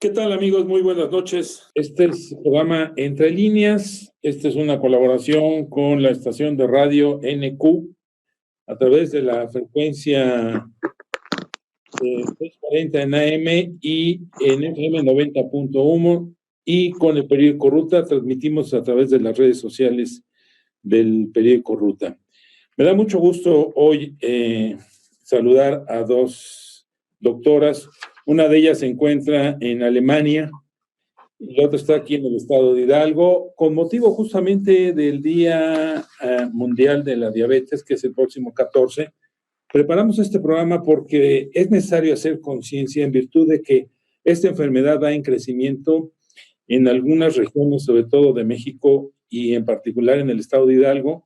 ¿Qué tal, amigos? Muy buenas noches. Este es el programa Entre Líneas. Esta es una colaboración con la estación de radio NQ a través de la frecuencia 640 en AM y en FM 90.1 y con el periódico Ruta transmitimos a través de las redes sociales del periódico Ruta. Me da mucho gusto hoy saludar a dos doctoras. Una de ellas se encuentra en Alemania y la otra está aquí en el estado de Hidalgo, con motivo justamente del Día Mundial de la Diabetes, que es el próximo 14. Preparamos este programa porque es necesario hacer conciencia en virtud de que esta enfermedad va en crecimiento en algunas regiones, sobre todo de México y en particular en el estado de Hidalgo.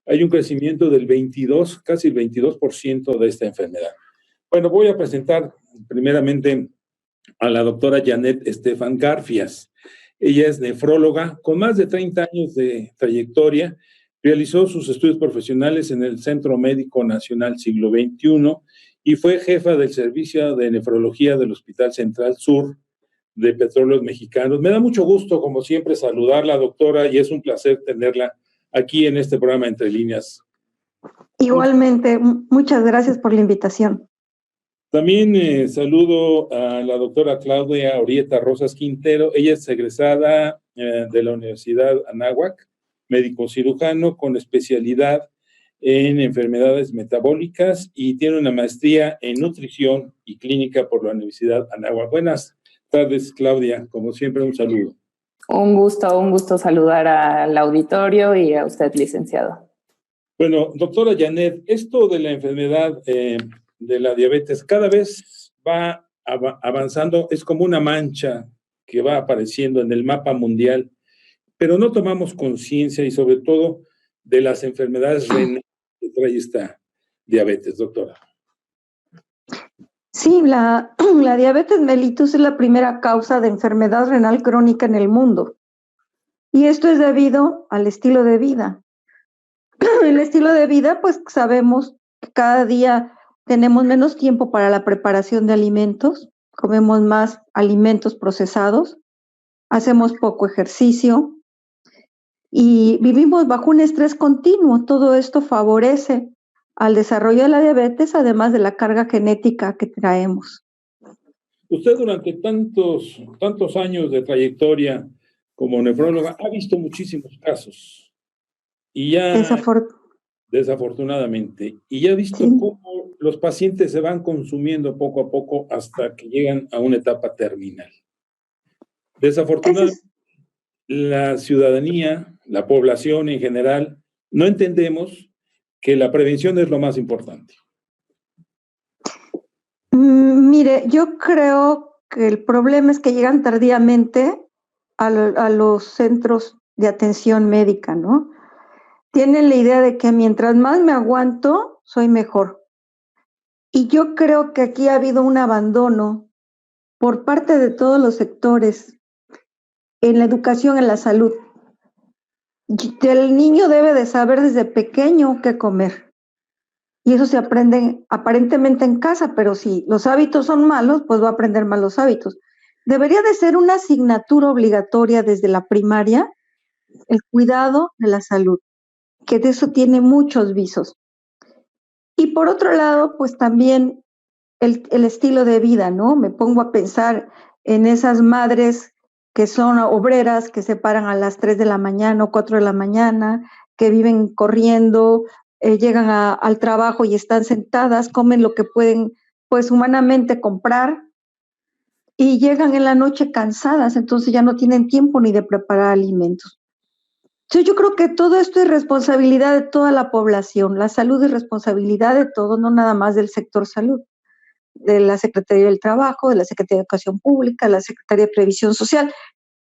Hay un crecimiento del 22, casi el 22% de esta enfermedad. Bueno, voy a presentar primeramente a la doctora Janet Estefan Garfias. Ella es nefróloga con más de 30 años de trayectoria. Realizó sus estudios profesionales en el Centro Médico Nacional Siglo XXI y fue jefa del servicio de nefrología del Hospital Central Sur de Petróleos Mexicanos. Me da mucho gusto, como siempre, saludarla, doctora, y es un placer tenerla aquí en este programa Entre Líneas. Igualmente, muchas gracias por la invitación. También saludo a la doctora Claudia Orieta Rosas Quintero. Ella es egresada de la Universidad Anáhuac, médico cirujano con especialidad en enfermedades metabólicas y tiene una maestría en nutrición y clínica por la Universidad Anáhuac. Buenas tardes, Claudia. Como siempre, un saludo. Un gusto saludar al auditorio y a usted, licenciado. Bueno, doctora Janet, esto de la enfermedad de la diabetes cada vez va avanzando, es como una mancha que va apareciendo en el mapa mundial, pero no tomamos conciencia y sobre todo de las enfermedades renales que trae esta diabetes, doctora. Sí, la diabetes mellitus es la primera causa de enfermedad renal crónica en el mundo. Y esto es debido al estilo de vida. El estilo de vida, pues sabemos que cada día tenemos menos tiempo para la preparación de alimentos, comemos más alimentos procesados, hacemos poco ejercicio y vivimos bajo un estrés continuo. Todo esto favorece al desarrollo de la diabetes, además de la carga genética que traemos. Usted durante tantos años de trayectoria como nefróloga ha visto muchísimos casos y ya desafortunadamente, y ya ha visto sí. cómo los pacientes se van consumiendo poco a poco hasta que llegan a una etapa terminal. Desafortunadamente, la ciudadanía, la población en general, no entendemos que la prevención es lo más importante. Mire, yo creo que el problema es que llegan tardíamente a los centros de atención médica, ¿no? Tienen la idea de que mientras más me aguanto, soy mejor. Y yo creo que aquí ha habido un abandono por parte de todos los sectores en la educación, en la salud. El niño debe de saber desde pequeño qué comer. Y eso se aprende aparentemente en casa, pero si los hábitos son malos, pues va a aprender malos hábitos. Debería de ser una asignatura obligatoria desde la primaria, el cuidado de la salud, que de eso tiene muchos visos. Y por otro lado, pues también el estilo de vida, ¿no? Me pongo a pensar en esas madres que son obreras, que se paran a las 3 de la mañana o 4 de la mañana, que viven corriendo, llegan al trabajo y están sentadas, comen lo que pueden, pues humanamente comprar y llegan en la noche cansadas, entonces ya no tienen tiempo ni de preparar alimentos. Entonces yo creo que todo esto es responsabilidad de toda la población, la salud es responsabilidad de todos, no nada más del sector salud, de la Secretaría del Trabajo, de la Secretaría de Educación Pública, de la Secretaría de Previsión Social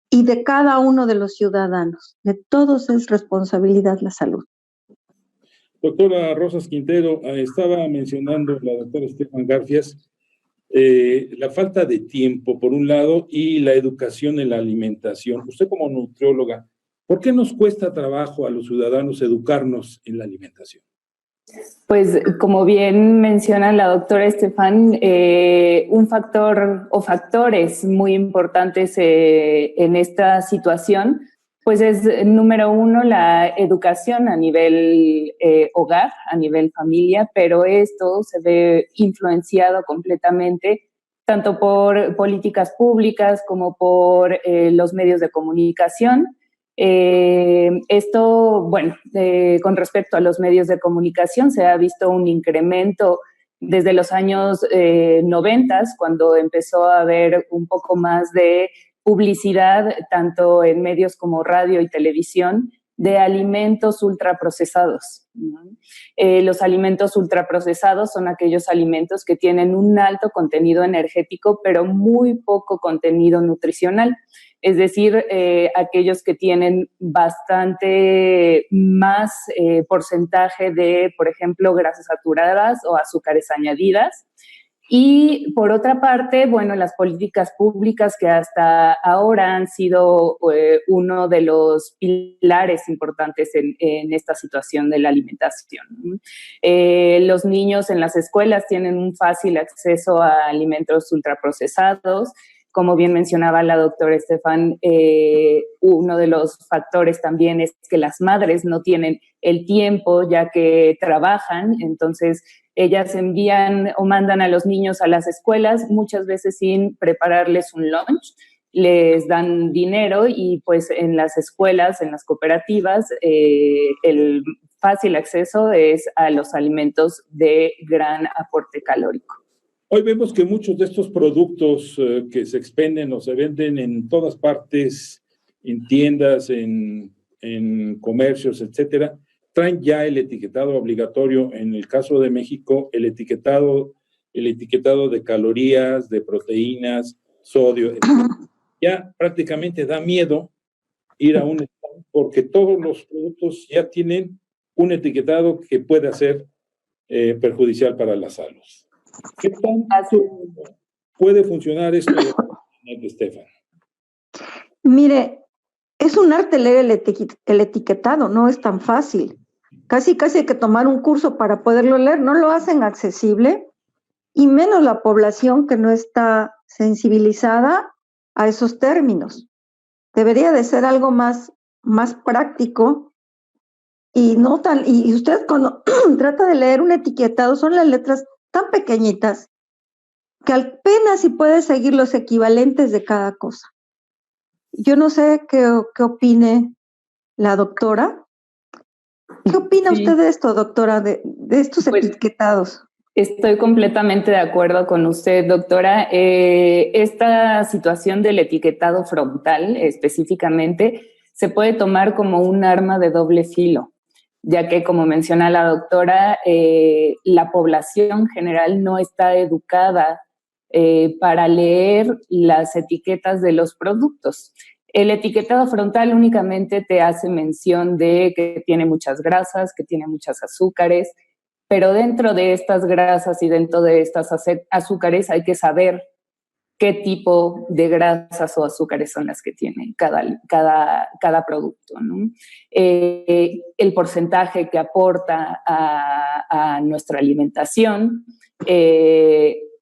y de cada uno de los ciudadanos. De todos es responsabilidad la salud. Doctora Rosas Quintero, estaba mencionando la doctora Estefan Garfias, la falta de tiempo, por un lado, y la educación en la alimentación. Usted como nutrióloga, ¿por qué nos cuesta trabajo a los ciudadanos educarnos en la alimentación? Pues como bien menciona la doctora Estefan, un factor o factores muy importantes en esta situación, pues es número uno la educación a nivel hogar, a nivel familia, pero esto se ve influenciado completamente tanto por políticas públicas como por los medios de comunicación. Esto, bueno, con respecto a los medios de comunicación, se ha visto un incremento desde los años 90, cuando empezó a haber un poco más de publicidad, tanto en medios como radio y televisión, de alimentos ultraprocesados, ¿no? Los alimentos ultraprocesados son aquellos alimentos que tienen un alto contenido energético, pero muy poco contenido nutricional. Es decir, aquellos que tienen bastante más porcentaje de, por ejemplo, grasas saturadas o azúcares añadidas. Y por otra parte, bueno, las políticas públicas que hasta ahora han sido uno de los pilares importantes en esta situación de la alimentación. Los niños en las escuelas tienen un fácil acceso a alimentos ultraprocesados. Como bien mencionaba la doctora Estefan, uno de los factores también es que las madres no tienen el tiempo ya que trabajan, entonces ellas envían o mandan a los niños a las escuelas muchas veces sin prepararles un lunch, les dan dinero y pues en las escuelas, en las cooperativas, el fácil acceso es a los alimentos de gran aporte calórico. Hoy vemos que muchos de estos productos que se expenden o se venden en todas partes, en tiendas, en comercios, etcétera, traen ya el etiquetado obligatorio. En el caso de México, el etiquetado de calorías, de proteínas, sodio, etcétera. Ya prácticamente da miedo ir a un stand porque todos los productos ya tienen un etiquetado que puede ser perjudicial para la salud. ¿Qué tanto puede funcionar esto, Estefan? Mire, es un arte leer el etiquetado, no es tan fácil. Casi hay que tomar un curso para poderlo leer, no lo hacen accesible, y menos la población que no está sensibilizada a esos términos. Debería de ser algo más práctico y no tan. Y usted cuando trata de leer un etiquetado, son las letras tan pequeñitas que apenas si puede seguir los equivalentes de cada cosa. Yo no sé qué opine la doctora. ¿Qué opina usted de esto, doctora, de estos etiquetados? Estoy completamente de acuerdo con usted, doctora. Esta situación del etiquetado frontal específicamente se puede tomar como un arma de doble filo, ya que, como menciona la doctora, la población general no está educada para leer las etiquetas de los productos. El etiquetado frontal únicamente te hace mención de que tiene muchas grasas, que tiene muchos azúcares, pero dentro de estas grasas y dentro de estas azúcares hay que saber qué tipo de grasas o azúcares son las que tiene cada producto, ¿no? El porcentaje que aporta a nuestra alimentación.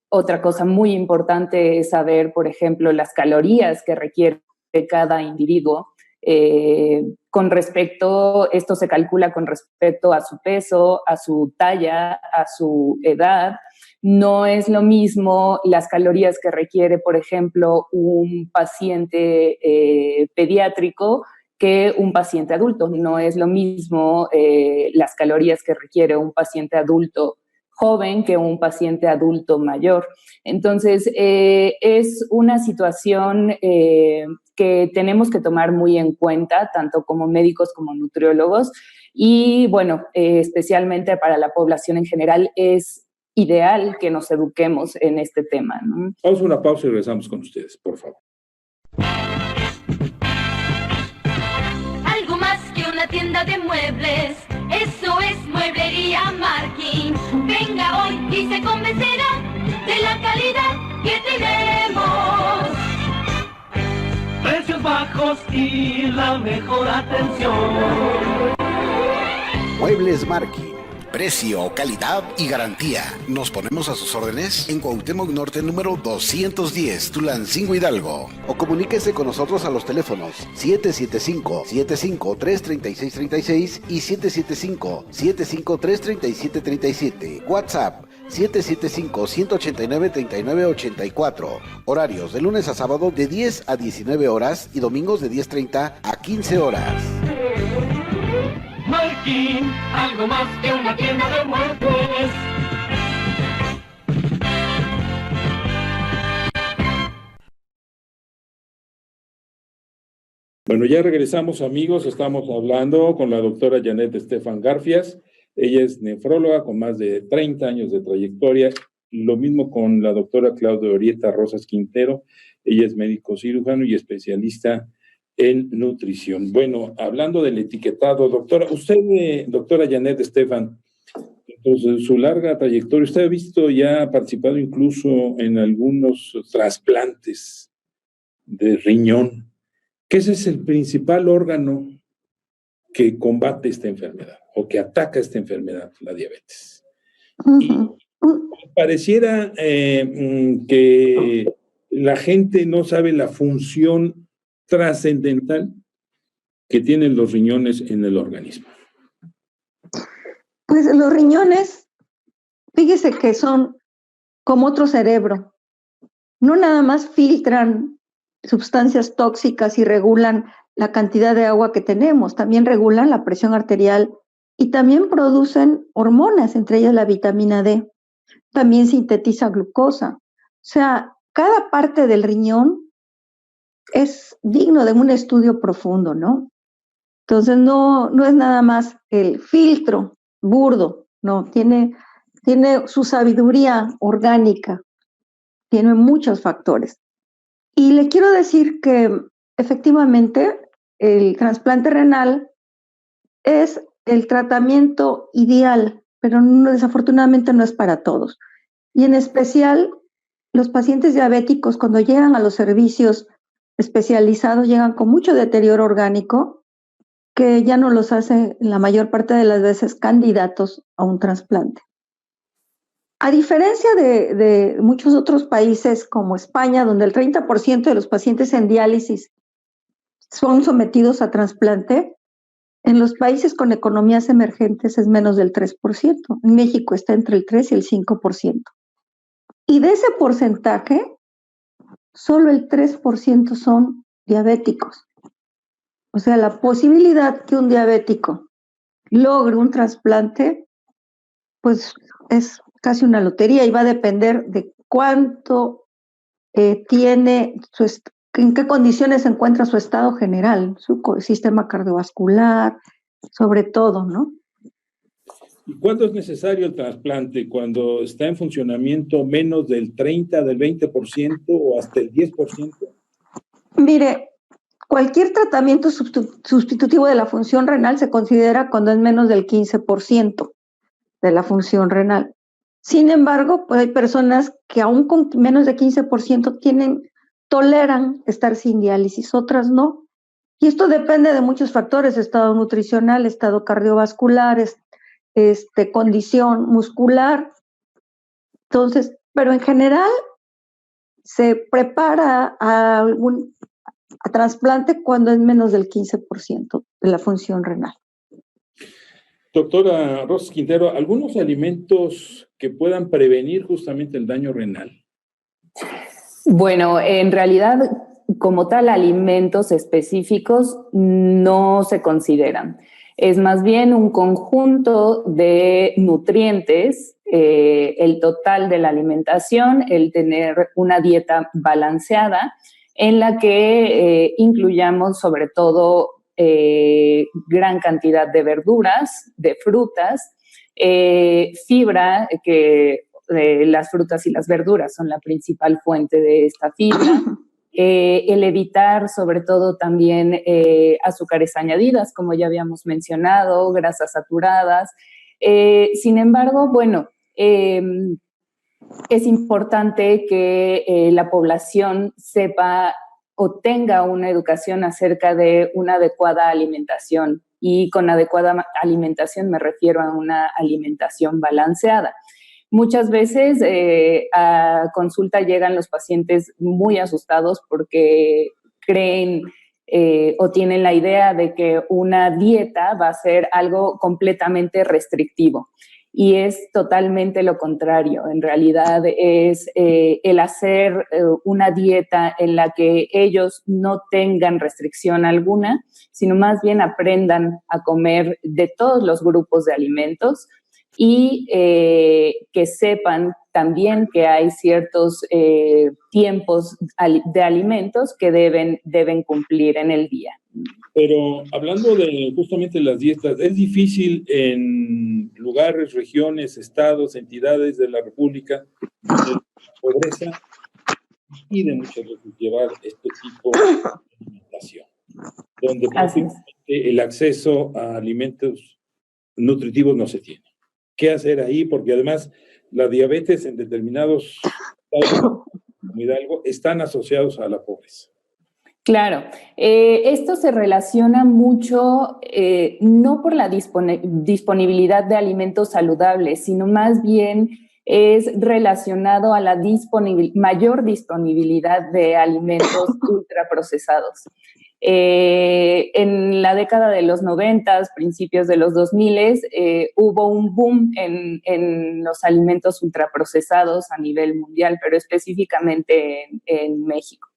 Otra cosa muy importante es saber, por ejemplo, las calorías que requiere cada individuo. Esto se calcula con respecto a su peso, a su talla, a su edad. No es lo mismo las calorías que requiere, por ejemplo, un paciente pediátrico que un paciente adulto. No es lo mismo las calorías que requiere un paciente adulto joven que un paciente adulto mayor. Entonces, es una situación que tenemos que tomar muy en cuenta, tanto como médicos como nutriólogos, y bueno, especialmente para la población en general, es ideal que nos eduquemos en este tema, ¿no? Vamos a una pausa y regresamos con ustedes, por favor. Algo más que una tienda de muebles, eso es Mueblería Markin. Venga hoy y se convencerá de la calidad que tenemos. Precios bajos y la mejor atención. Muebles Markin, Precio, calidad y garantía. Nos ponemos a sus órdenes en Cuauhtémoc Norte número 210, Tulancingo, Hidalgo. O comuníquese con nosotros a los teléfonos 775-753-3636 y 775-753-3737. WhatsApp 775-189-3984. Horarios de lunes a sábado de 10 a 19 horas y domingos de 10:30 a 15 horas. Markin, algo más que una tienda de muebles. Bueno, ya regresamos, amigos. Estamos hablando con la doctora Janet Estefan Garfias. Ella es nefróloga con más de 30 años de trayectoria. Lo mismo con la doctora Claudia Orieta Rosas Quintero. Ella es médico cirujano y especialista en nutrición. Bueno, hablando del etiquetado, doctora, usted, doctora Janet Estefan, entonces, su larga trayectoria, usted ha visto, ya ha participado incluso en algunos trasplantes de riñón, que ese es el principal órgano que combate esta enfermedad o que ataca esta enfermedad, la diabetes. Y pareciera que la gente no sabe la función trascendental que tienen los riñones en el organismo. Pues los riñones, fíjese que son como otro cerebro. No nada más filtran sustancias tóxicas y regulan la cantidad de agua que tenemos, también regulan la presión arterial y también producen hormonas, entre ellas la vitamina D. También sintetiza glucosa. O sea, cada parte del riñón es digno de un estudio profundo, ¿no? Entonces no es nada más el filtro burdo, no, tiene su sabiduría orgánica, tiene muchos factores. Y le quiero decir que efectivamente el trasplante renal es el tratamiento ideal, pero desafortunadamente no es para todos. Y en especial los pacientes diabéticos, cuando llegan a los servicios especializados, llegan con mucho deterioro orgánico que ya no los hace la mayor parte de las veces candidatos a un trasplante. A diferencia de muchos otros países como España, donde el 30% de los pacientes en diálisis son sometidos a trasplante, en los países con economías emergentes es menos del 3%. En México está entre el 3 y el 5%. Y de ese porcentaje, solo el 3% son diabéticos. O sea, la posibilidad que un diabético logre un trasplante, pues es casi una lotería y va a depender de cuánto tiene, en qué condiciones se encuentra su estado general, su sistema cardiovascular, sobre todo, ¿no? ¿Y cuándo es necesario el trasplante? ¿Cuando está en funcionamiento menos del 30, del 20% o hasta el 10%? Mire, cualquier tratamiento sustitutivo de la función renal se considera cuando es menos del 15% de la función renal. Sin embargo, pues hay personas que aún con menos de 15% toleran estar sin diálisis, otras no. Y esto depende de muchos factores: estado nutricional, estado cardiovascular, condición muscular. Entonces, pero en general se prepara a trasplante cuando es menos del 15% de la función renal. Doctora Rosas Quintero, ¿algunos alimentos que puedan prevenir justamente el daño renal? Bueno, en realidad, como tal, alimentos específicos no se consideran. Es más bien un conjunto de nutrientes, el total de la alimentación, el tener una dieta balanceada en la que incluyamos sobre todo gran cantidad de verduras, de frutas, fibra, que las frutas y las verduras son la principal fuente de esta fibra. El evitar sobre todo también azúcares añadidas, como ya habíamos mencionado, grasas saturadas. Sin embargo, bueno, es importante que la población sepa o tenga una educación acerca de una adecuada alimentación y con adecuada alimentación me refiero a una alimentación balanceada. Muchas veces a consulta llegan los pacientes muy asustados porque creen o tienen la idea de que una dieta va a ser algo completamente restrictivo. Y es totalmente lo contrario. En realidad es el hacer una dieta en la que ellos no tengan restricción alguna, sino más bien aprendan a comer de todos los grupos de alimentos y que sepan también que hay ciertos tiempos de alimentos que deben cumplir en el día. Pero hablando de justamente las dietas, es difícil en lugares, regiones, estados, entidades de la República, donde la pobreza impide muchas veces llevar este tipo de alimentación, donde el acceso a alimentos nutritivos no se tiene. ¿Qué hacer ahí? Porque además la diabetes en determinados estados como Hidalgo están asociados a la pobreza. Claro, esto se relaciona mucho no por la disponibilidad de alimentos saludables, sino más bien es relacionado a la mayor disponibilidad de alimentos ultraprocesados. En la década de los 90, principios de los 2000, hubo un boom en los alimentos ultraprocesados a nivel mundial, pero específicamente en México.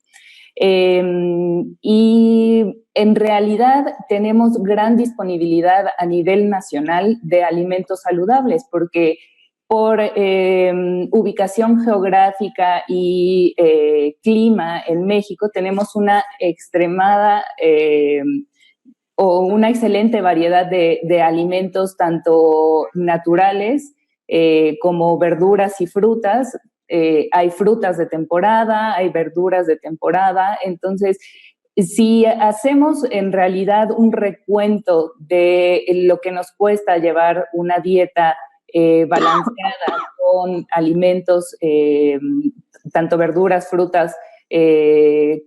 Y en realidad tenemos gran disponibilidad a nivel nacional de alimentos saludables porque por ubicación geográfica y clima en México tenemos una extremada o una excelente variedad de alimentos tanto naturales como verduras y frutas. Hay frutas de temporada, hay verduras de temporada, entonces si hacemos en realidad un recuento de lo que nos cuesta llevar una dieta balanceada con alimentos, tanto verduras, frutas,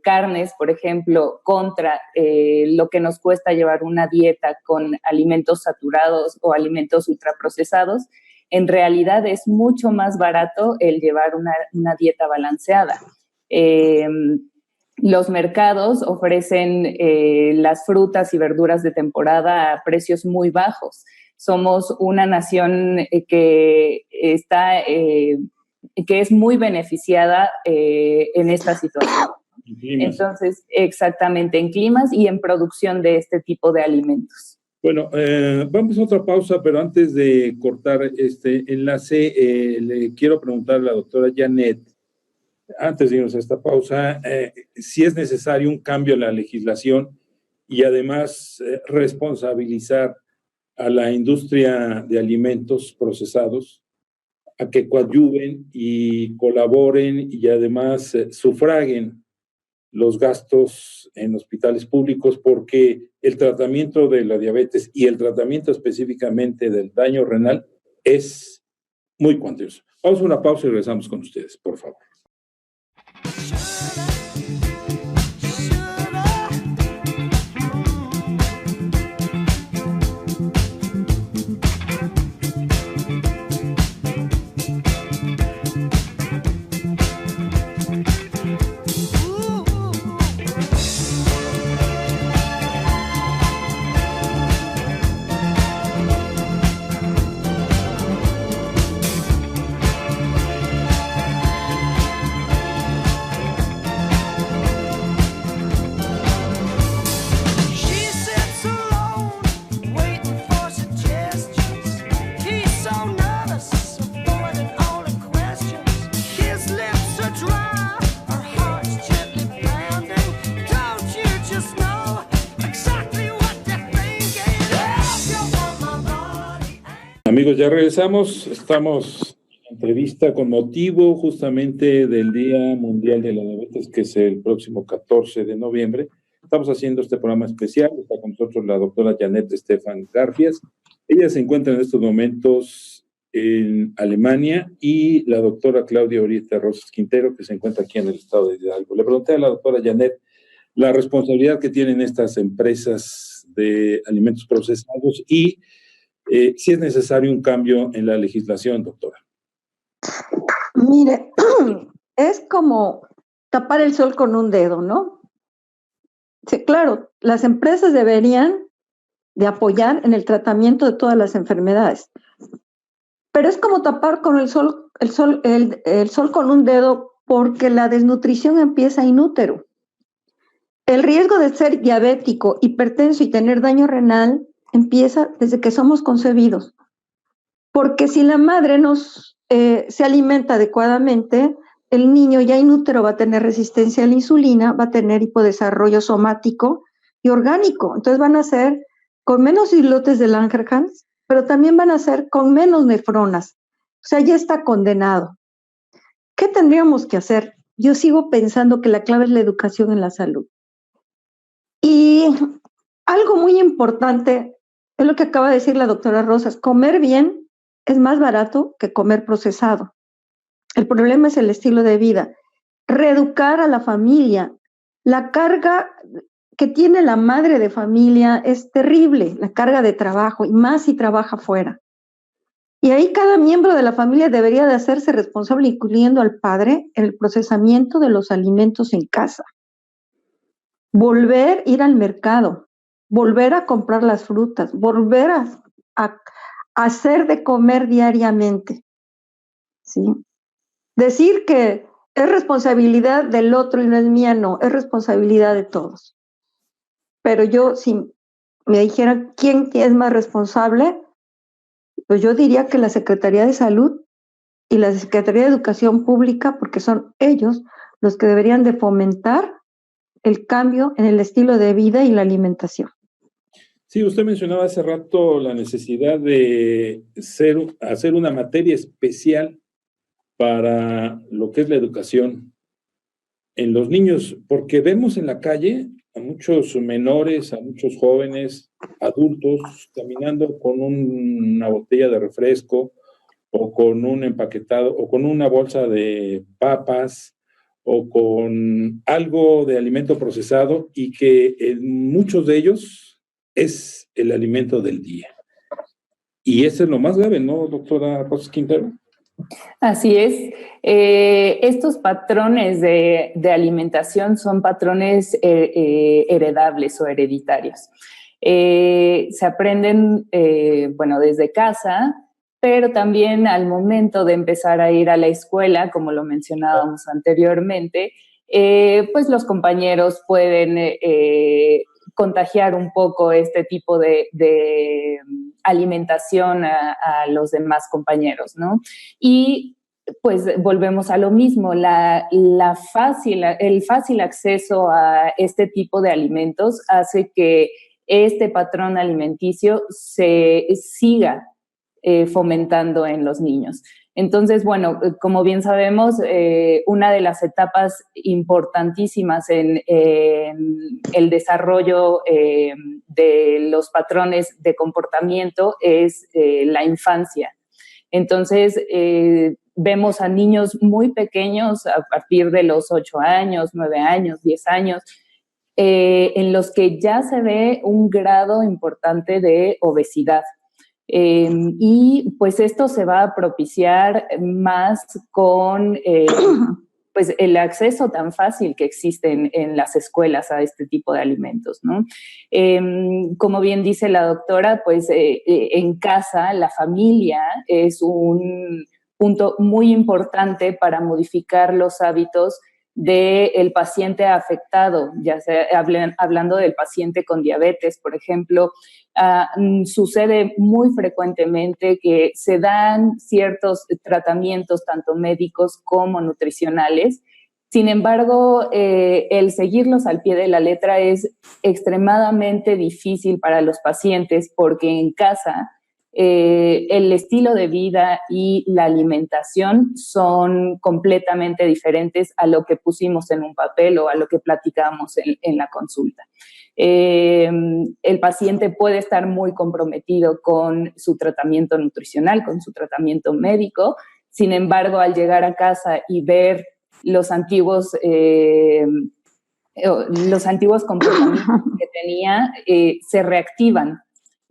carnes, por ejemplo, contra lo que nos cuesta llevar una dieta con alimentos saturados o alimentos ultraprocesados, en realidad es mucho más barato el llevar una dieta balanceada. Los mercados ofrecen las frutas y verduras de temporada a precios muy bajos. Somos una nación que es muy beneficiada en esta situación. Entonces, exactamente, en climas y en producción de este tipo de alimentos. Bueno, vamos a otra pausa, pero antes de cortar este enlace, le quiero preguntar a la doctora Janet, antes de irnos a esta pausa, si es necesario un cambio en la legislación y además responsabilizar a la industria de alimentos procesados a que coadyuven y colaboren y además sufraguen los gastos en hospitales públicos, porque el tratamiento de la diabetes y el tratamiento específicamente del daño renal es muy cuantioso. Vamos a una pausa y regresamos con ustedes, por favor. Amigos, ya regresamos. Estamos en entrevista con motivo justamente del Día Mundial de la Diabetes, que es el próximo 14 de noviembre. Estamos haciendo este programa especial. Está con nosotros la doctora Janet Estefan Garfias. Ella se encuentra en estos momentos en Alemania, y la doctora Claudia Orieta Rosas Quintero, que se encuentra aquí en el estado de Hidalgo. Le pregunté a la doctora Janet la responsabilidad que tienen estas empresas de alimentos procesados y si es necesario un cambio en la legislación, doctora. Mire, es como tapar el sol con un dedo, ¿no? Sí, claro, las empresas deberían de apoyar en el tratamiento de todas las enfermedades, pero es como tapar con el sol con un dedo, porque la desnutrición empieza in útero. El riesgo de ser diabético, hipertenso y tener daño renal empieza desde que somos concebidos, porque si la madre se alimenta adecuadamente, el niño ya in útero va a tener resistencia a la insulina, va a tener hipodesarrollo somático y orgánico. Entonces van a ser con menos islotes de Langerhans, pero también van a ser con menos nefronas. O sea, ya está condenado. ¿Qué tendríamos que hacer? Yo sigo pensando que la clave es la educación en la salud. Y algo muy importante es lo que acaba de decir la doctora Rosas: comer bien es más barato que comer procesado. El problema es el estilo de vida. Reeducar a la familia. La carga que tiene la madre de familia es terrible, la carga de trabajo, y más si trabaja fuera. Y ahí cada miembro de la familia debería de hacerse responsable, incluyendo al padre, en el procesamiento de los alimentos en casa. Volver a ir al mercado, volver a comprar las frutas, volver a hacer de comer diariamente, ¿sí? Decir que es responsabilidad del otro y no es mía, no, es responsabilidad de todos. Pero yo, si me dijeran quién es más responsable, pues yo diría que la Secretaría de Salud y la Secretaría de Educación Pública, porque son ellos los que deberían de fomentar el cambio en el estilo de vida y la alimentación. Sí, usted mencionaba hace rato la necesidad de hacer una materia especial para lo que es la educación en los niños, porque vemos en la calle a muchos menores, a muchos jóvenes, adultos, caminando con una botella de refresco o con un empaquetado o con una bolsa de papas o con algo de alimento procesado, y que en muchos de ellos es el alimento del día. Y ese es lo más grave, ¿no, doctora Rosas Quintero? Así es. Estos patrones de alimentación son patrones heredables o hereditarios. Se aprenden, desde casa, pero también al momento de empezar a ir a la escuela, como lo mencionábamos anteriormente, pues los compañeros pueden contagiar un poco este tipo de alimentación a los demás compañeros, ¿no? Y pues volvemos a lo mismo, el fácil acceso a este tipo de alimentos hace que este patrón alimenticio se siga fomentando en los niños. Entonces, bueno, como bien sabemos, una de las etapas importantísimas en el desarrollo de los patrones de comportamiento es la infancia. Entonces, vemos a niños muy pequeños, a partir de los 8 años, 9 años, 10 años, en los que ya se ve un grado importante de obesidad. Y pues esto se va a propiciar más con pues el acceso tan fácil que existe en las escuelas a este tipo de alimentos, ¿no? Como bien dice la doctora, pues en casa la familia es un punto muy importante para modificar los hábitos del paciente afectado, ya sea hablando del paciente con diabetes, por ejemplo. Sucede muy frecuentemente que se dan ciertos tratamientos, tanto médicos como nutricionales. Sin embargo, el seguirlos al pie de la letra es extremadamente difícil para los pacientes, porque en casa el estilo de vida y la alimentación son completamente diferentes a lo que pusimos en un papel o a lo que platicamos en la consulta. El paciente puede estar muy comprometido con su tratamiento nutricional, con su tratamiento médico. Sin embargo, al llegar a casa y ver los antiguos los antiguos comportamientos que tenía se reactivan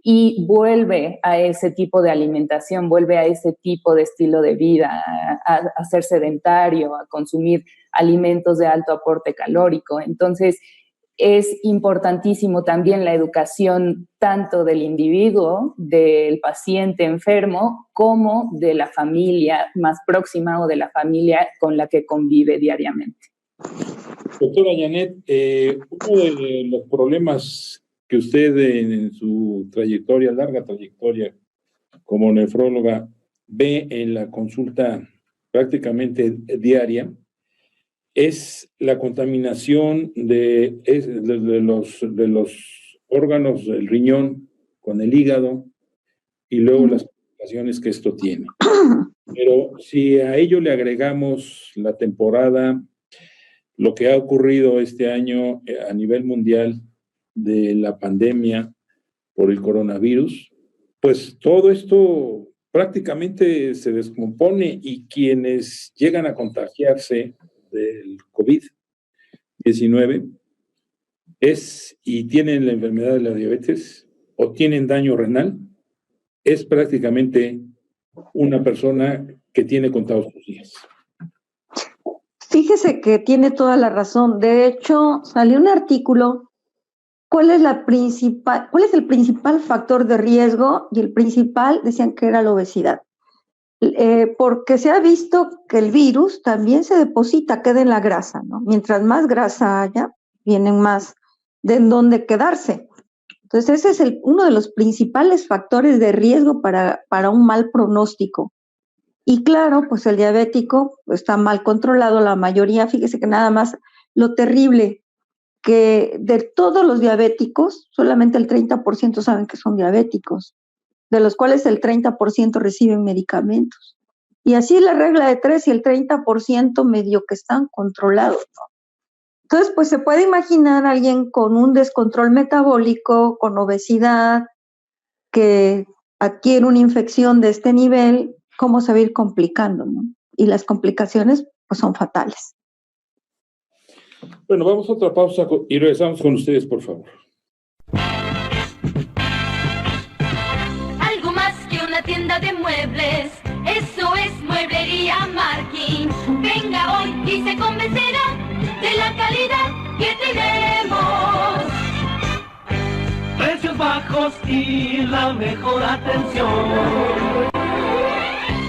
y vuelve a ese tipo de alimentación, vuelve a ese tipo de estilo de vida, a ser sedentario, a consumir alimentos de alto aporte calórico. Entonces, es importantísimo también la educación tanto del individuo, del paciente enfermo, como de la familia más próxima o de la familia con la que convive diariamente. Doctora Janet, uno de los problemas que usted en su trayectoria, larga trayectoria como nefróloga, ve en la consulta prácticamente diaria, es la contaminación de los órganos del riñón con el hígado y luego las complicaciones que esto tiene. Pero si a ello le agregamos la temporada, lo que ha ocurrido este año a nivel mundial de la pandemia por el coronavirus, pues todo esto prácticamente se descompone y quienes llegan a contagiarse del COVID-19 y tienen la enfermedad de la diabetes o tienen daño renal, es prácticamente una persona que tiene contados sus días. Fíjese que tiene toda la razón. De hecho, salió un artículo. ¿Cuál es el principal factor de riesgo? Y el principal decían que era la obesidad. Porque se ha visto que el virus también se deposita, queda en la grasa, ¿no? Mientras más grasa haya, vienen más de dónde quedarse. Entonces, ese es uno de los principales factores de riesgo para un mal pronóstico. Y claro, pues el diabético está mal controlado, la mayoría, fíjese que nada más lo terrible, que de todos los diabéticos, solamente el 30% saben que son diabéticos, de los cuales el 30% reciben medicamentos. Y así la regla de 3 y el 30% medio que están controlados, ¿no? Entonces, pues se puede imaginar a alguien con un descontrol metabólico, con obesidad, que adquiere una infección de este nivel, cómo se va a ir complicando, ¿no? Y las complicaciones, pues son fatales. Bueno, vamos a otra pausa y regresamos con ustedes, por favor. Algo más que una tienda de muebles, eso es Mueblería Markin. Venga hoy y se convencerá de la calidad que tenemos. Precios bajos y la mejor atención.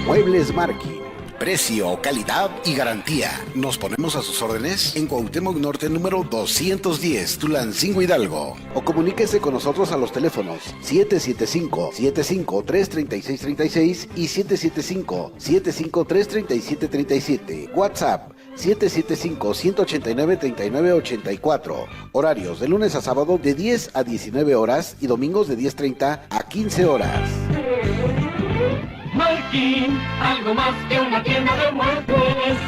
Muebles Markin. Precio, calidad y garantía. Nos ponemos a sus órdenes en Cuauhtémoc Norte número 210, Tulancingo, Hidalgo. O comuníquese con nosotros a los teléfonos 775-753-3636 y 775-753-3737. WhatsApp 775-189-3984. Horarios de lunes a sábado de 10 a 19 horas y domingos de 10:30 a 15 horas. Markin, algo más que una tienda de muebles.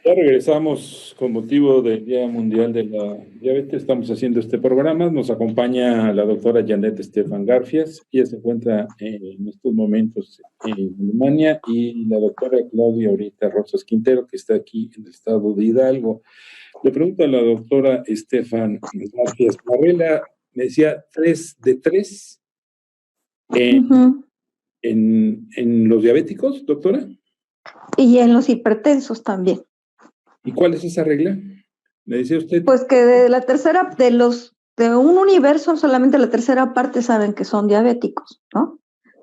Ya regresamos con motivo del Día Mundial de la Diabetes. Estamos haciendo este programa. Nos acompaña la doctora Janet Estefan Garfias. Ella se encuentra en estos momentos en Alemania, y la doctora Claudia ahorita Rosas Quintero, que está aquí en el estado de Hidalgo. Le pregunto a la doctora Estefan Garfias. La regla me decía 3 de 3 en los diabéticos, doctora. Y en los hipertensos también. ¿Y cuál es esa regla? ¿Me decía usted? Pues que de la tercera, de un universo, solamente la tercera parte saben que son diabéticos, ¿no?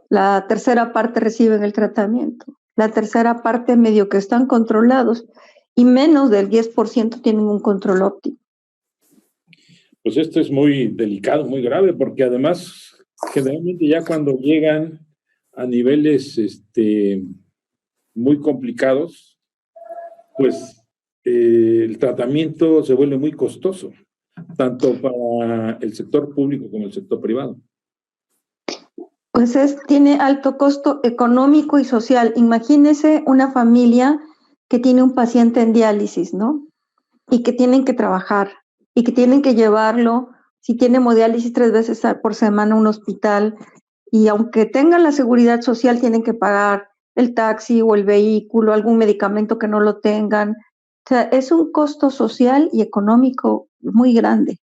La tercera parte reciben el tratamiento. La tercera parte medio que están controlados, y menos del 10% tienen un control óptimo. Pues esto es muy delicado, muy grave, porque además, generalmente ya cuando llegan a niveles muy complicados, pues el tratamiento se vuelve muy costoso, tanto para el sector público como el sector privado. Pues tiene alto costo económico y social. Imagínese una familia que tiene un paciente en diálisis, ¿no? Y que tienen que trabajar, y que tienen que llevarlo, si tiene hemodiálisis 3 veces por semana a un hospital, y aunque tengan la seguridad social, tienen que pagar el taxi o el vehículo, algún medicamento que no lo tengan. O sea, es un costo social y económico muy grande.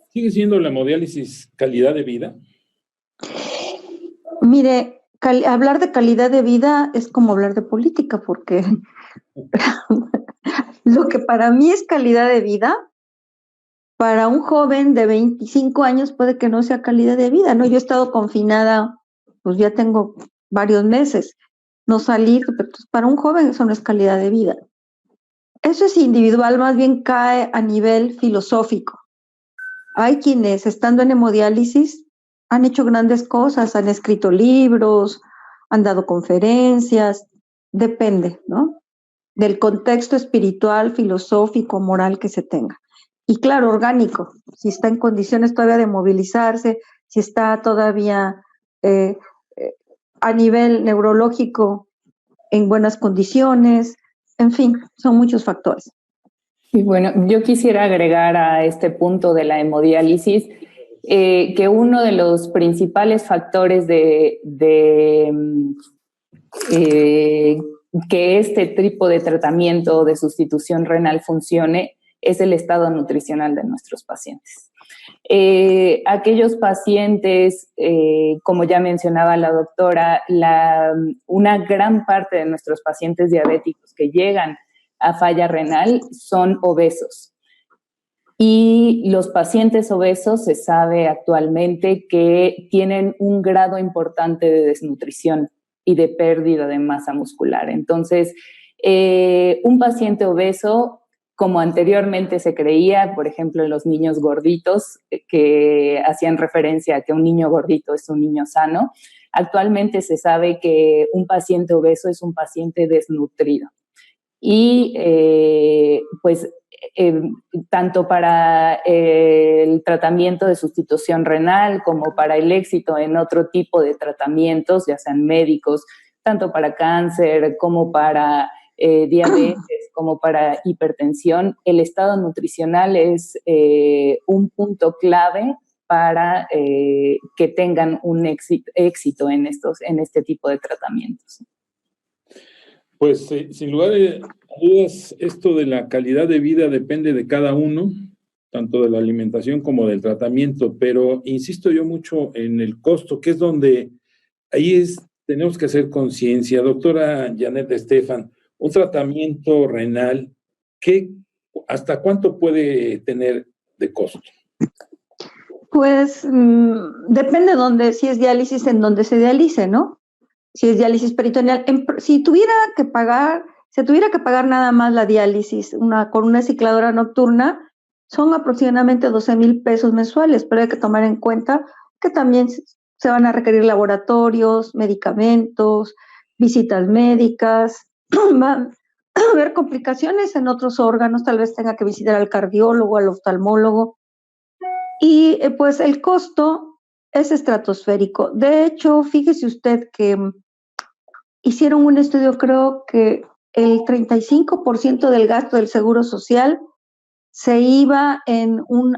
¿Sigue siendo la hemodiálisis calidad de vida? Mire, hablar de calidad de vida es como hablar de política, porque lo que para mí es calidad de vida, para un joven de 25 años puede que no sea calidad de vida, ¿no? Yo he estado confinada, pues ya tengo varios meses, no salir, pero pues para un joven eso no es calidad de vida. Eso es individual, más bien cae a nivel filosófico. Hay quienes, estando en hemodiálisis, han hecho grandes cosas, han escrito libros, han dado conferencias, depende, ¿no? Del contexto espiritual, filosófico, moral que se tenga. Y claro, orgánico, si está en condiciones todavía de movilizarse, si está todavía a nivel neurológico en buenas condiciones, en fin, son muchos factores. Y bueno, yo quisiera agregar a este punto de la hemodiálisis que uno de los principales factores que este tipo de tratamiento de sustitución renal funcione es el estado nutricional de nuestros pacientes. Aquellos pacientes, como ya mencionaba la doctora, una gran parte de nuestros pacientes diabéticos que llegan a falla renal son obesos. Y los pacientes obesos se sabe actualmente que tienen un grado importante de desnutrición y de pérdida de masa muscular. Entonces, un paciente obeso, como anteriormente se creía, por ejemplo, en los niños gorditos, que hacían referencia a que un niño gordito es un niño sano, actualmente se sabe que un paciente obeso es un paciente desnutrido. Y tanto para el tratamiento de sustitución renal como para el éxito en otro tipo de tratamientos, ya sean médicos, tanto para cáncer como para diabetes, como para hipertensión, el estado nutricional es un punto clave para que tengan un éxito en este tipo de tratamientos. Pues sin lugar a dudas, esto de la calidad de vida depende de cada uno, tanto de la alimentación como del tratamiento, pero insisto yo mucho en el costo, que es donde tenemos que hacer conciencia. Doctora Janet Estefan, un tratamiento renal, ¿hasta cuánto puede tener de costo? Pues depende si es diálisis, en donde se dialice, ¿no? Si es diálisis peritoneal, si se tuviera que pagar nada más la diálisis con una cicladora nocturna, son aproximadamente 12,000 pesos mensuales, pero hay que tomar en cuenta que también se van a requerir laboratorios, medicamentos, visitas médicas, van a haber complicaciones en otros órganos, tal vez tenga que visitar al cardiólogo, al oftalmólogo, y pues el costo es estratosférico. De hecho, fíjese usted que hicieron un estudio, creo que el 35% del gasto del Seguro Social se iba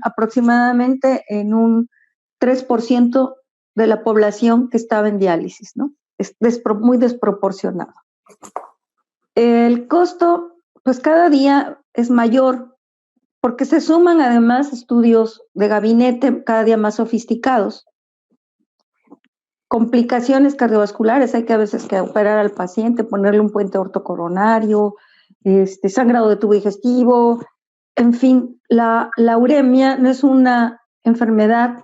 aproximadamente en un 3% de la población que estaba en diálisis, ¿no? Es muy desproporcionado. El costo, pues cada día es mayor, porque se suman además estudios de gabinete cada día más sofisticados. Complicaciones cardiovasculares, hay que a veces que operar al paciente, ponerle un puente ortocoronario, sangrado de tubo digestivo, en fin, la uremia no es una enfermedad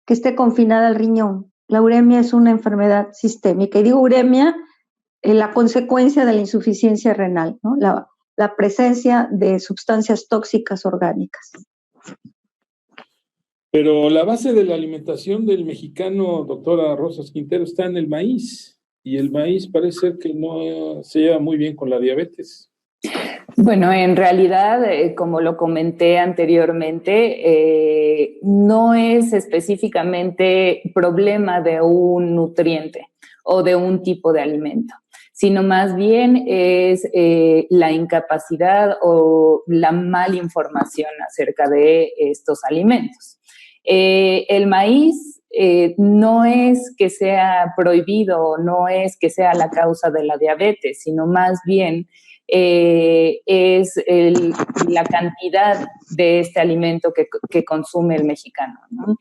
que esté confinada al riñón, la uremia es una enfermedad sistémica, y digo uremia, la consecuencia de la insuficiencia renal, ¿no? La presencia de sustancias tóxicas orgánicas. Pero la base de la alimentación del mexicano, doctora Rosas Quintero, está en el maíz, y el maíz parece ser que no se lleva muy bien con la diabetes. Bueno, en realidad, como lo comenté anteriormente, no es específicamente problema de un nutriente o de un tipo de alimento, sino más bien es la incapacidad o la malinformación acerca de estos alimentos. El maíz no es que sea prohibido, no es que sea la causa de la diabetes, sino más bien es la cantidad de este alimento que consume el mexicano, ¿no?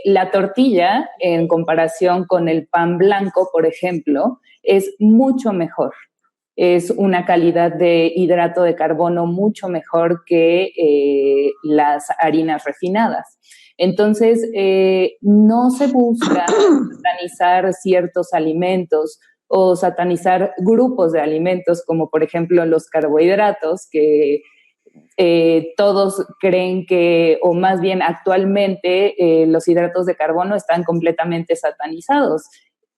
La tortilla, en comparación con el pan blanco, por ejemplo, es mucho mejor. Es una calidad de hidrato de carbono mucho mejor que las harinas refinadas. Entonces, no se busca satanizar ciertos alimentos o satanizar grupos de alimentos, como por ejemplo los carbohidratos, que todos creen que, o más bien actualmente, los hidratos de carbono están completamente satanizados.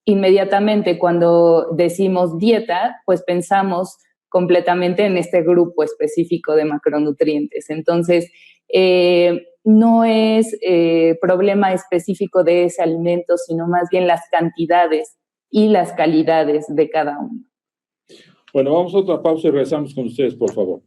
Inmediatamente cuando decimos dieta, pues pensamos completamente en este grupo específico de macronutrientes. Entonces, no es problema específico de ese alimento, sino más bien las cantidades y las calidades de cada uno. Bueno, vamos a otra pausa y regresamos con ustedes, por favor.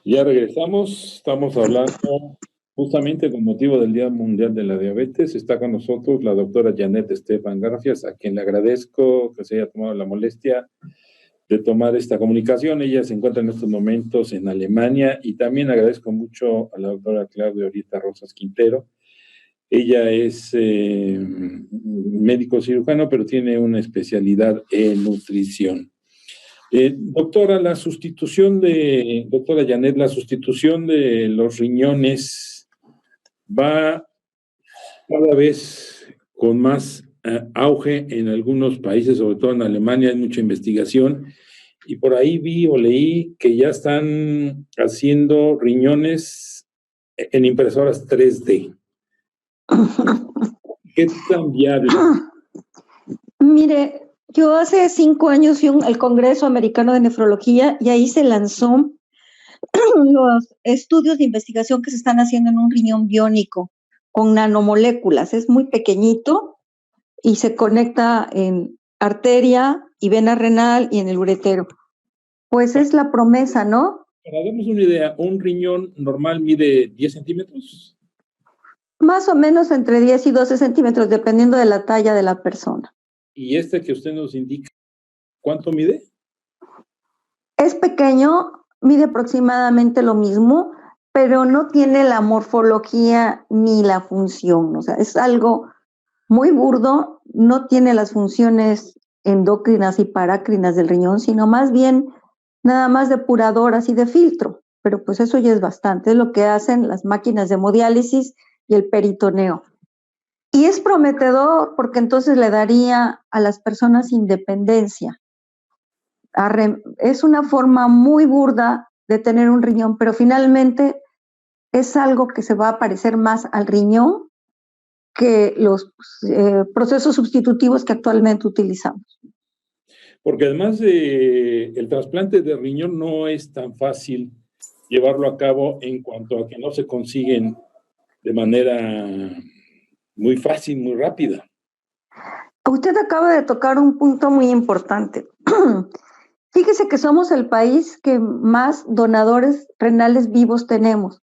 Ya regresamos, estamos hablando justamente con motivo del Día Mundial de la Diabetes. Está con nosotros la doctora Janet Estefan Garfias, a quien le agradezco que se haya tomado la molestia de tomar esta comunicación. Ella se encuentra en estos momentos en Alemania, y también agradezco mucho a la doctora Claudia Orita Rosas Quintero. Ella es médico cirujano, pero tiene una especialidad en nutrición. Doctora, doctora Janet, la sustitución de los riñones va cada vez con más auge en algunos países, sobre todo en Alemania. Hay mucha investigación, y por ahí vi o leí que ya están haciendo riñones en impresoras 3D. ¿Qué tan viable? Mire, yo hace 5 años fui al Congreso Americano de Nefrología, y ahí se lanzó los estudios de investigación que se están haciendo en un riñón biónico con nanomoléculas. Es muy pequeñito y se conecta en arteria y vena renal y en el uretero. Pues es la promesa, ¿no? Para darnos una idea, ¿un riñón normal mide 10 centímetros? Más o menos entre 10 y 12 centímetros, dependiendo de la talla de la persona. ¿Y este que usted nos indica, cuánto mide? Es pequeño, mide aproximadamente lo mismo, pero no tiene la morfología ni la función. O sea, es algo muy burdo, no tiene las funciones endócrinas y parácrinas del riñón, sino más bien nada más depuradoras y de filtro. Pero pues eso ya es bastante, es lo que hacen las máquinas de hemodiálisis y el peritoneo. Y es prometedor porque entonces le daría a las personas independencia. Es una forma muy burda de tener un riñón, pero finalmente es algo que se va a parecer más al riñón que los procesos sustitutivos que actualmente utilizamos. Porque además el trasplante de riñón no es tan fácil llevarlo a cabo, en cuanto a que no se consiguen de manera muy fácil, muy rápida. Usted acaba de tocar un punto muy importante. Fíjese que somos el país que más donadores renales vivos tenemos.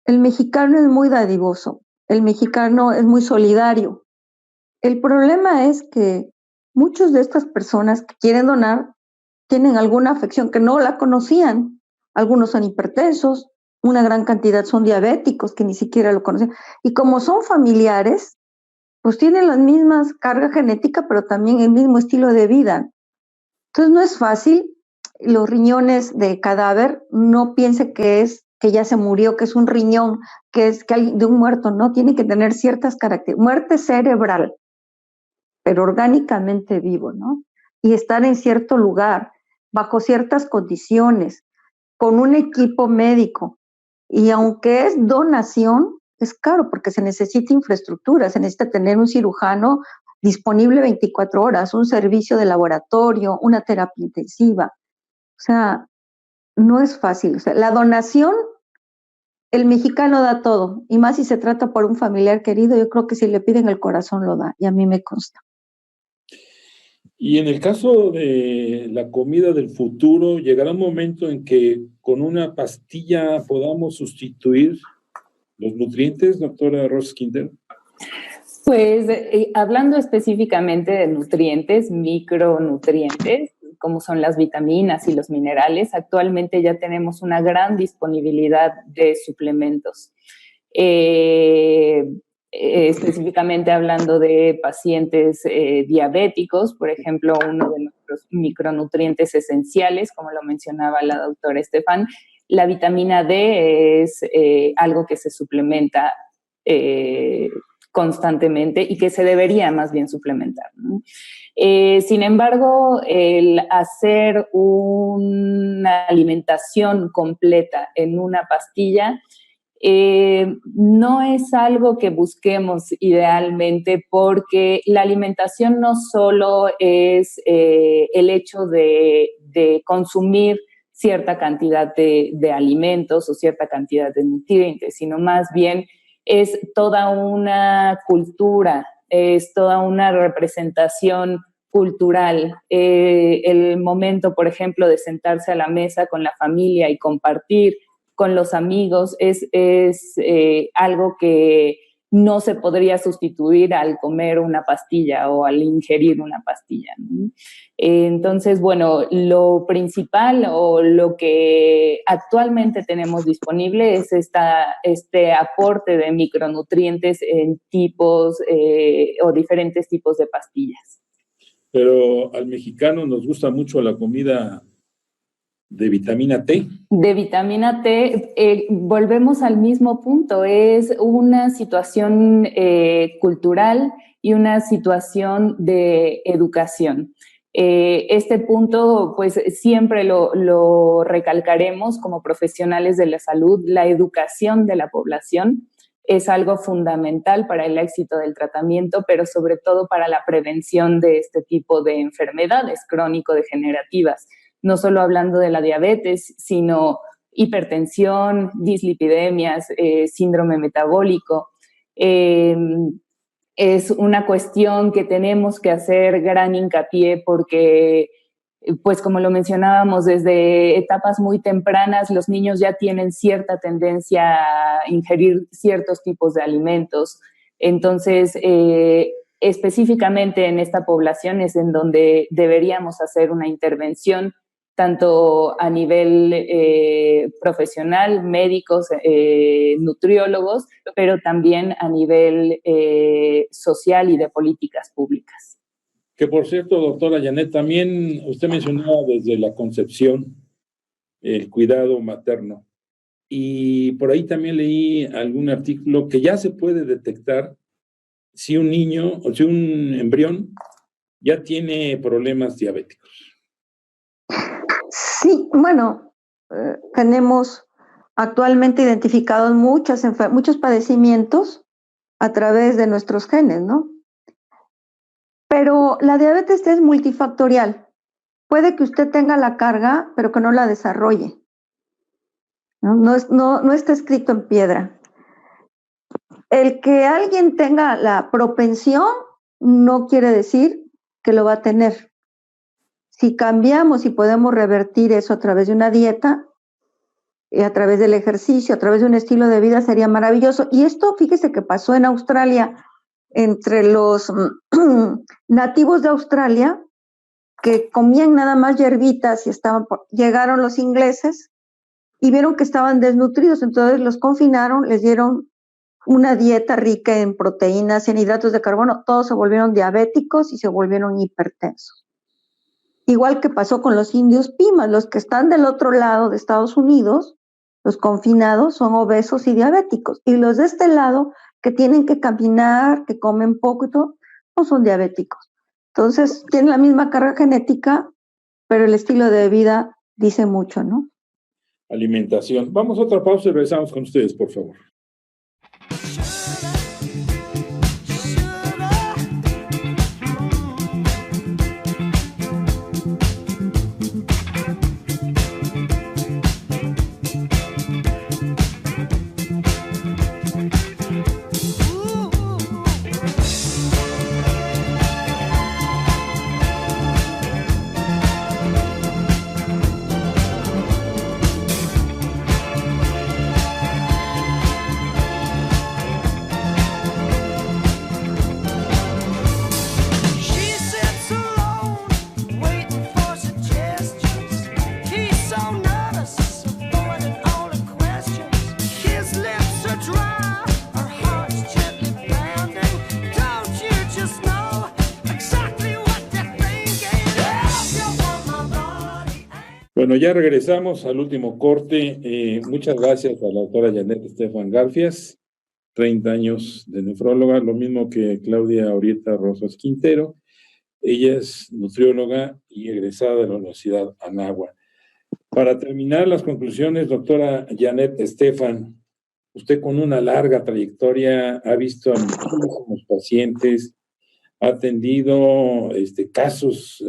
El mexicano es muy dadivoso, el mexicano es muy solidario. El problema es que muchas de estas personas que quieren donar tienen alguna afección que no la conocían. Algunos son hipertensos, una gran cantidad son diabéticos que ni siquiera lo conocían. Y como son familiares, pues tienen las mismas cargas genéticas, pero también el mismo estilo de vida. Entonces no es fácil. Los riñones de cadáver, no piense que ya se murió, que es un riñón, que es de un muerto, no, tiene que tener ciertas características. Muerte cerebral, pero orgánicamente vivo, ¿no? Y estar en cierto lugar, bajo ciertas condiciones, con un equipo médico. Y aunque es donación, es caro porque se necesita infraestructura, se necesita tener un cirujano disponible 24 horas, un servicio de laboratorio, una terapia intensiva. O sea, no es fácil. O sea, la donación, el mexicano da todo, y más si se trata por un familiar querido, yo creo que si le piden el corazón lo da, y a mí me consta. Y en el caso de la comida del futuro, llegará un momento en que con una pastilla podamos sustituir los nutrientes, doctora Roskinder. Pues hablando específicamente de nutrientes, micronutrientes, como son las vitaminas y los minerales, actualmente ya tenemos una gran disponibilidad de suplementos. Específicamente hablando de pacientes diabéticos, por ejemplo, uno de nuestros micronutrientes esenciales, como lo mencionaba la doctora Estefan, la vitamina D es algo que se suplementa constantemente y que se debería más bien suplementar, ¿no? Sin embargo, el hacer una alimentación completa en una pastilla no es algo que busquemos idealmente, porque la alimentación no solo es el hecho de consumir cierta cantidad de alimentos o cierta cantidad de nutrientes, sino más bien es toda una cultura, es toda una representación cultural. El momento, por ejemplo, de sentarse a la mesa con la familia y compartir con los amigos es algo que no se podría sustituir al comer una pastilla o al ingerir una pastilla, ¿no? Entonces, bueno, lo principal o lo que actualmente tenemos disponible es este aporte de micronutrientes en tipos o diferentes tipos de pastillas. Pero al mexicano nos gusta mucho la comida de vitamina T. De vitamina T, volvemos al mismo punto, es una situación cultural y una situación de educación. Este punto, pues siempre lo recalcaremos como profesionales de la salud. La educación de la población es algo fundamental para el éxito del tratamiento, pero sobre todo para la prevención de este tipo de enfermedades crónico-degenerativas. No solo hablando de la diabetes, sino hipertensión, dislipidemias, síndrome metabólico. Es una cuestión que tenemos que hacer gran hincapié porque, pues como lo mencionábamos, desde etapas muy tempranas los niños ya tienen cierta tendencia a ingerir ciertos tipos de alimentos. Entonces, específicamente en esta población es en donde deberíamos hacer una intervención tanto a nivel profesional, médicos, nutriólogos, pero también a nivel social y de políticas públicas. Que por cierto, doctora Janet, también usted mencionaba desde la concepción el cuidado materno. Y por ahí también leí algún artículo que ya se puede detectar si un niño o si un embrión ya tiene problemas diabéticos. Sí, bueno, tenemos actualmente identificados muchos padecimientos a través de nuestros genes, ¿no? Pero la diabetes es multifactorial. Puede que usted tenga la carga, pero que no la desarrolle. No está escrito en piedra. El que alguien tenga la propensión no quiere decir que lo va a tener. Si cambiamos y podemos revertir eso a través de una dieta, a través del ejercicio, a través de un estilo de vida, sería maravilloso. Y esto, fíjese que pasó en Australia, entre los nativos de Australia, que comían nada más hierbitas y llegaron los ingleses y vieron que estaban desnutridos, entonces los confinaron, les dieron una dieta rica en proteínas, en hidratos de carbono, todos se volvieron diabéticos y se volvieron hipertensos. Igual que pasó con los indios Pimas, los que están del otro lado de Estados Unidos, los confinados, son obesos y diabéticos. Y los de este lado, que tienen que caminar, que comen poco y todo, no son diabéticos. Entonces, tienen la misma carga genética, pero el estilo de vida dice mucho, ¿no? Alimentación. Vamos a otra pausa y regresamos con ustedes, por favor. Bueno, ya regresamos al último corte. Muchas gracias a la doctora Janet Estefan Garfias, 30 años de nefróloga, lo mismo que Claudia Orieta Rosas Quintero. Ella es nutrióloga y egresada de la Universidad Anáhuac. Para terminar las conclusiones, doctora Janet Estefan, usted con una larga trayectoria ha visto a muchísimos pacientes, ha atendido casos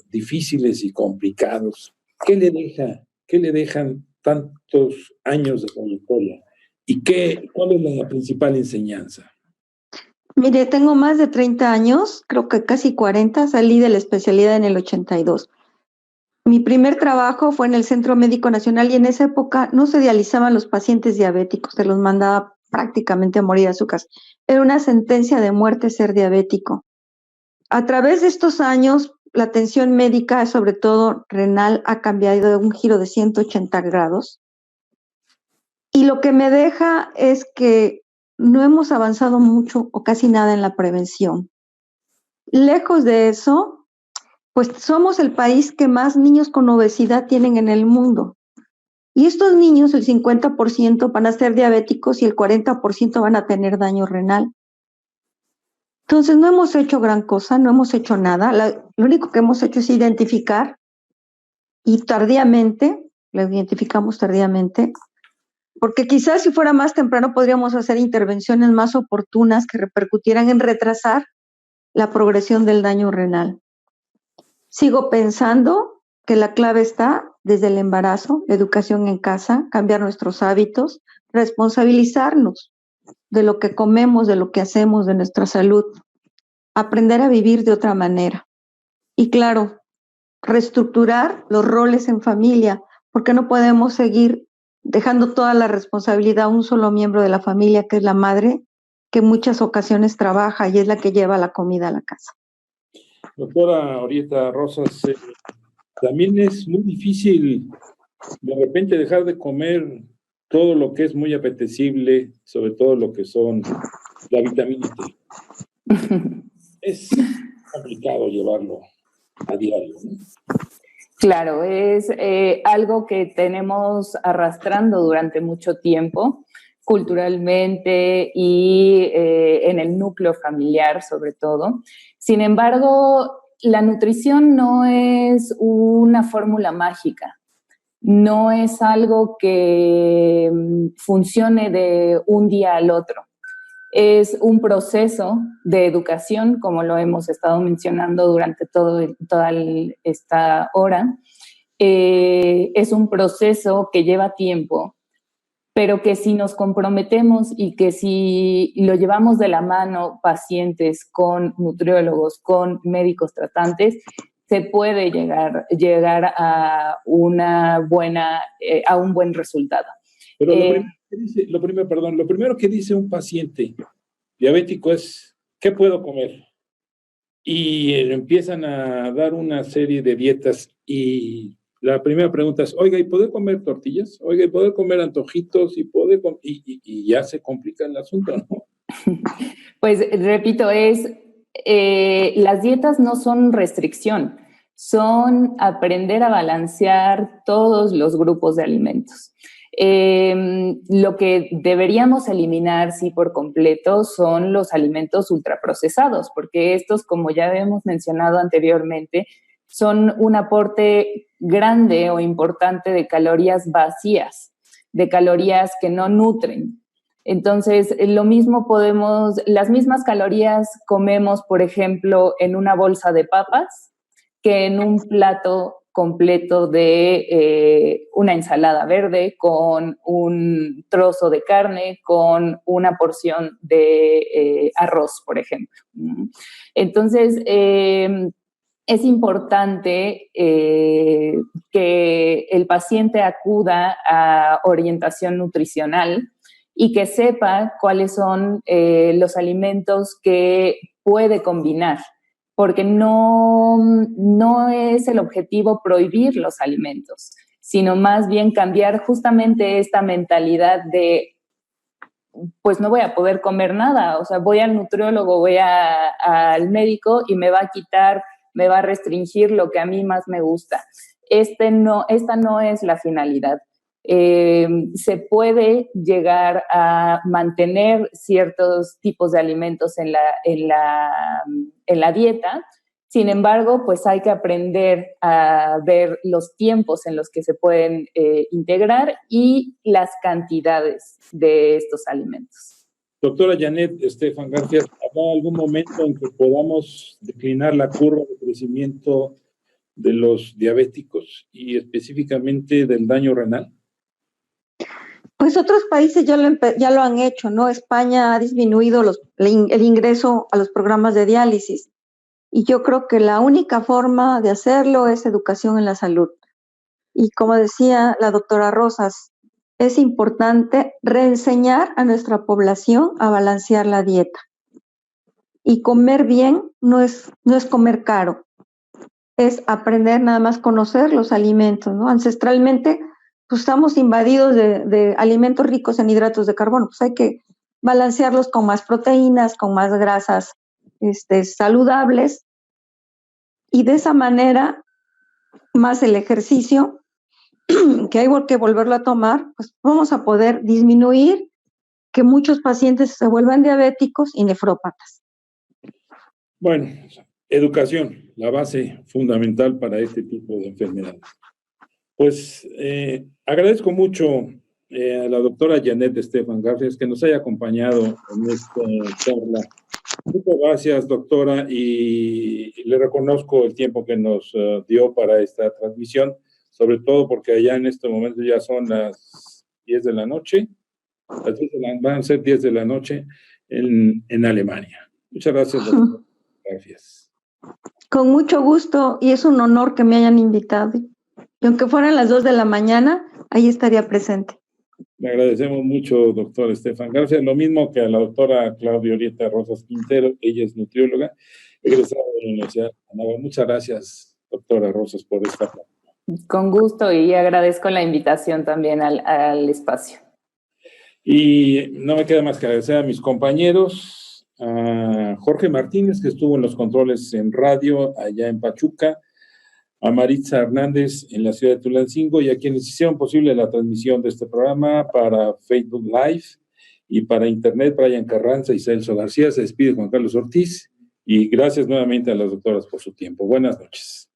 difíciles y complicados. ¿Qué le dejan tantos años de trayectoria? ¿Y cuál es la principal enseñanza? Mire, tengo más de 30 años, creo que casi 40, salí de la especialidad en el 82. Mi primer trabajo fue en el Centro Médico Nacional y en esa época no se dializaban los pacientes diabéticos, se los mandaba prácticamente a morir a su casa. Era una sentencia de muerte ser diabético. A través de estos años, la atención médica, sobre todo renal, ha cambiado de un giro de 180 grados. Y lo que me deja es que no hemos avanzado mucho o casi nada en la prevención. Lejos de eso, pues somos el país que más niños con obesidad tienen en el mundo. Y estos niños, el 50% van a ser diabéticos y el 40% van a tener daño renal. Entonces no hemos hecho gran cosa, no hemos hecho nada. Lo único que hemos hecho es identificar y tardíamente, lo identificamos tardíamente, porque quizás si fuera más temprano podríamos hacer intervenciones más oportunas que repercutieran en retrasar la progresión del daño renal. Sigo pensando que la clave está desde el embarazo, la educación en casa, cambiar nuestros hábitos, responsabilizarnos de lo que comemos, de lo que hacemos, de nuestra salud, aprender a vivir de otra manera. Y claro, reestructurar los roles en familia, porque no podemos seguir dejando toda la responsabilidad a un solo miembro de la familia, que es la madre, que en muchas ocasiones trabaja y es la que lleva la comida a la casa. Doctora Orieta Rosas, también es muy difícil de repente dejar de comer todo lo que es muy apetecible, sobre todo lo que son la vitamina D. Es complicado llevarlo a diario, ¿no? Claro, es algo que tenemos arrastrando durante mucho tiempo, culturalmente y en el núcleo familiar sobre todo. Sin embargo, la nutrición no es una fórmula mágica, no es algo que funcione de un día al otro. Es un proceso de educación, como lo hemos estado mencionando durante toda esta hora. Es un proceso que lleva tiempo, pero que si nos comprometemos y que si lo llevamos de la mano pacientes con nutriólogos, con médicos tratantes, se puede llegar a un buen resultado. Pero lo primero que dice un paciente diabético es, ¿qué puedo comer? Y empiezan a dar una serie de dietas y la primera pregunta es, oiga, ¿y poder comer tortillas? Oiga, ¿y poder comer antojitos? Y ya se complica el asunto, ¿no? Pues repito, las dietas no son restricción. son aprender a balancear todos los grupos de alimentos. Lo que deberíamos eliminar, sí, por completo, son los alimentos ultraprocesados, porque estos, como ya hemos mencionado anteriormente, son un aporte grande o importante de calorías vacías, de calorías que no nutren. Entonces, lo mismo las mismas calorías comemos, por ejemplo, en una bolsa de papas que en un plato completo de una ensalada verde, con un trozo de carne, con una porción de arroz, por ejemplo. Entonces, es importante que el paciente acuda a orientación nutricional y que sepa cuáles son los alimentos que puede combinar, porque no es el objetivo prohibir los alimentos, sino más bien cambiar justamente esta mentalidad de, pues no voy a poder comer nada, o sea, voy al nutriólogo, voy al médico y me va a quitar, me va a restringir lo que a mí más me gusta. Esta no es la finalidad. Se puede llegar a mantener ciertos tipos de alimentos en la dieta. Sin embargo, pues hay que aprender a ver los tiempos en los que se pueden integrar y las cantidades de estos alimentos. Doctora Janet Estefan García, ¿habrá algún momento en que podamos declinar la curva de crecimiento de los diabéticos y específicamente del daño renal? Pues otros países ya lo han hecho, ¿no? España ha disminuido el ingreso a los programas de diálisis. Y yo creo que la única forma de hacerlo es educación en la salud. Y como decía la doctora Rosas, es importante reenseñar a nuestra población a balancear la dieta. Y comer bien no es comer caro, es aprender nada más conocer los alimentos, ¿no? Ancestralmente, pues estamos invadidos de alimentos ricos en hidratos de carbono, pues hay que balancearlos con más proteínas, con más grasas saludables, y de esa manera, más el ejercicio, que hay que volverlo a tomar, pues vamos a poder disminuir que muchos pacientes se vuelvan diabéticos y nefrópatas. Bueno, educación, la base fundamental para este tipo de enfermedades. Pues agradezco mucho a la doctora Janet Estefan García que nos haya acompañado en esta charla. Muchas gracias, doctora, y le reconozco el tiempo que nos dio para esta transmisión, sobre todo porque allá en este momento ya son las 10 de la noche, van a ser 10 de la noche en Alemania. Muchas gracias, doctora. Gracias. Con mucho gusto, y es un honor que me hayan invitado. Y aunque fueran las 2 de la mañana, ahí estaría presente. Le agradecemos mucho, doctor Estefan García, lo mismo que a la doctora Claudia Orieta Rosas Quintero, ella es nutrióloga, egresada de la Universidad de Anáhuac. Muchas gracias, doctora Rosas, por esta plática. Con gusto, y agradezco la invitación también al espacio. Y no me queda más que agradecer a mis compañeros, a Jorge Martínez, que estuvo en los controles en radio allá en Pachuca, a Maritza Hernández en la ciudad de Tulancingo y a quienes hicieron posible la transmisión de este programa para Facebook Live y para Internet, Brian Carranza y Celso García. Se despide Juan Carlos Ortiz y gracias nuevamente a las doctoras por su tiempo. Buenas noches.